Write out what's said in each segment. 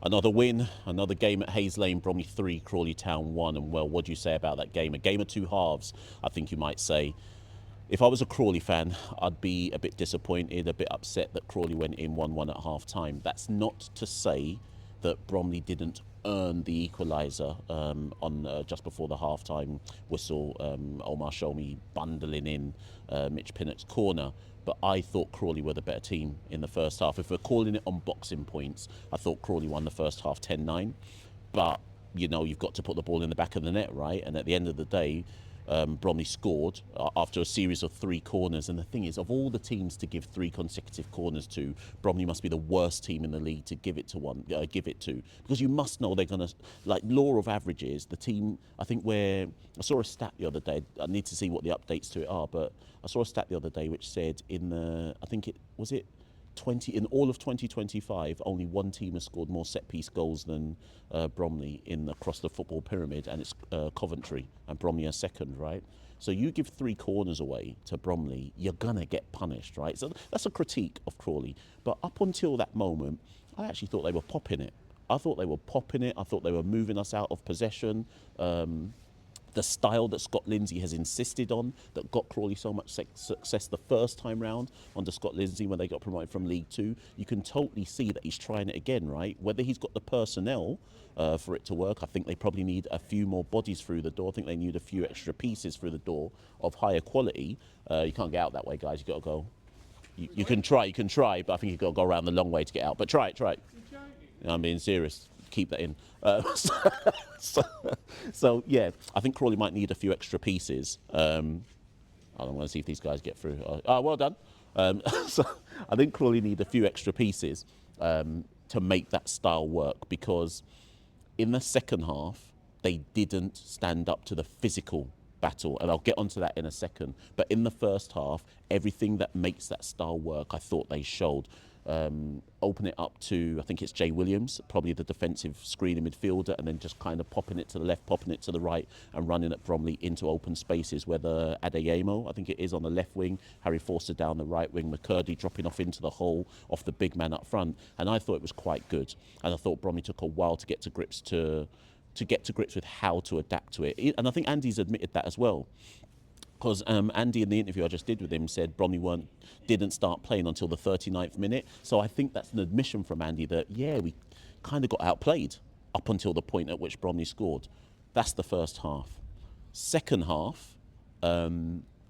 Another win, another game at Hayes Lane, Bromley 3, Crawley Town 1. And well, what do you say about that game? A game of two halves, I think you might say. If I was a Crawley fan, I'd be a bit disappointed, a bit upset that Crawley went in 1-1 at half time. That's not to say that Bromley didn't earn the equaliser on just before the half-time whistle. Omar Shomi bundling in Mitch Pinnock's corner. But I thought Crawley were the better team in the first half. If we're calling it on boxing points, I thought Crawley won the first half 10-9. But, you know, you've got to put the ball in the back of the net, right? And at the end of the day, Bromley scored after a series of 3 corners. And the thing is, of all the teams to give 3 consecutive corners to, Bromley must be the worst team in the league to give it to. Because you must know they're going to, like, law of averages, the team, I think I saw a stat the other day, I need to see what the updates to it are, but I saw a stat the other day which said in all of 2025, only one team has scored more set-piece goals than Bromley across the football pyramid, and it's Coventry, and Bromley are second, right? So you give 3 corners away to Bromley, you're going to get punished, right? So that's a critique of Crawley. But up until that moment, I actually thought they were popping it. I thought they were moving us out of possession. The style that Scott Lindsay has insisted on, that got Crawley so much success the first time round under Scott Lindsay when they got promoted from League 2, you can totally see that he's trying it again, right? Whether he's got the personnel for it to work, I think they probably need a few more bodies through the door. I think they need a few extra pieces through the door of higher quality. You can't get out that way, guys. You've got to go. You can try, but I think you've got to go around the long way to get out. But try it. I'm being serious. Keep that in. So yeah, I think Crawley might need a few extra pieces. I don't want to see if these guys get through. Well done. So I think Crawley need a few extra pieces to make that style work, because in the second half they didn't stand up to the physical battle, and I'll get onto that in a second. But in the first half, everything that makes that style work, I thought they showed. Open it up to, I think it's Jay Williams, probably the defensive screening midfielder, and then just kind of popping it to the left, popping it to the right, and running at Bromley into open spaces, whether Adeyemo, I think it is, on the left wing, Harry Forster down the right wing, McCurdy dropping off into the hole off the big man up front. And I thought it was quite good. And I thought Bromley took a while to get to grips with how to adapt to it. And I think Andy's admitted that as well. Because Andy, in the interview I just did with him, said Bromley didn't start playing until the 39th minute. So I think that's an admission from Andy that, yeah, we kind of got outplayed up until the point at which Bromley scored. That's the first half. Second half, I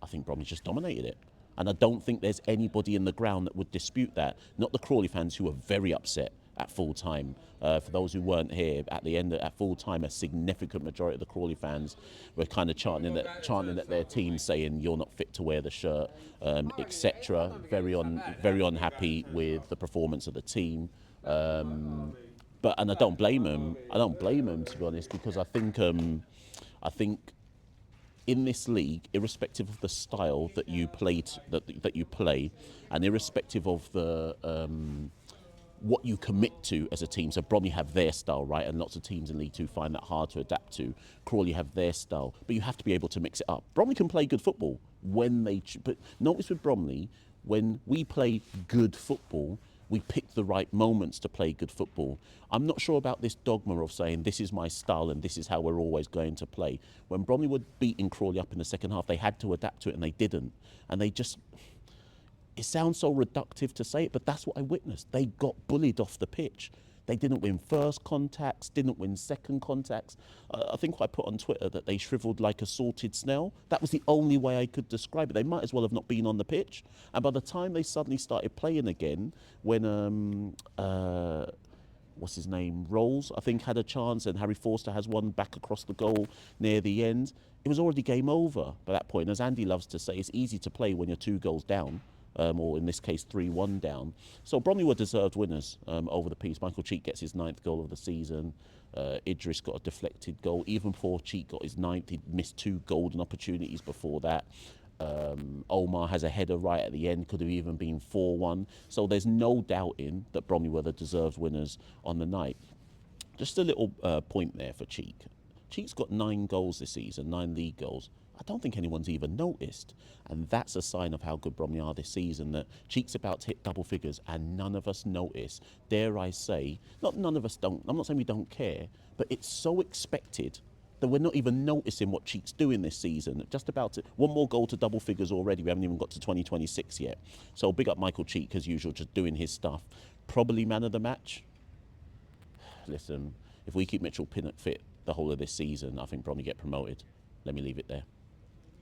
think Bromley just dominated it. And I don't think there's anybody in the ground that would dispute that. Not the Crawley fans, who were very upset at full time. For those who weren't here, at the end at full time, a significant majority of the Crawley fans were kind of chanting at their team, saying you're not fit to wear the shirt, etc. Very unhappy with the performance of the team. And I don't blame them. To be honest, because I think in this league, irrespective of the style that you play, and irrespective of the what you commit to as a team. So Bromley have their style, right? And lots of teams in League 2 find that hard to adapt to. Crawley have their style, but you have to be able to mix it up. Bromley can play good football when but notice with Bromley, when we play good football, we pick the right moments to play good football. I'm not sure about this dogma of saying this is my style and this is how we're always going to play. When Bromley were beating Crawley up in the second half, they had to adapt to it, and they didn't. And they just... It sounds so reductive to say it, but that's what I witnessed. They got bullied off the pitch. They didn't win first contacts, didn't win second contacts. I think I put on Twitter that they shriveled like a salted snail. That was the only way I could describe it. They might as well have not been on the pitch. And by the time they suddenly started playing again, when what's his name, Rolls, I think, had a chance, and Harry Forster has one back across the goal near the end, it was already game over by that point. As Andy loves to say, it's easy to play when you're 2 goals down. Or in this case 3-1 down. So Bromley were deserved winners over the piece. Michael Cheek gets his 9th goal of the season. Idris got a deflected goal. Even before Cheek got his 9th, he'd missed 2 golden opportunities before that. Omar has a header right at the end, could have even been 4-1. So there's no doubting that Bromley were the deserved winners on the night. Just a little point there for Cheek. Cheek's got 9 goals this season, 9 league goals. I don't think anyone's even noticed. And that's a sign of how good Bromley are this season, that Cheek's about to hit double figures and none of us notice. Dare I say, not none of us don't, I'm not saying we don't care, but it's so expected that we're not even noticing what Cheek's doing this season. Just about to, one more goal to double figures already. We haven't even got to 2026 yet. So big up Michael Cheek as usual, just doing his stuff. Probably man of the match. Listen, if we keep Mitchell Pinnock fit the whole of this season, I think Bromley get promoted. Let me leave it there.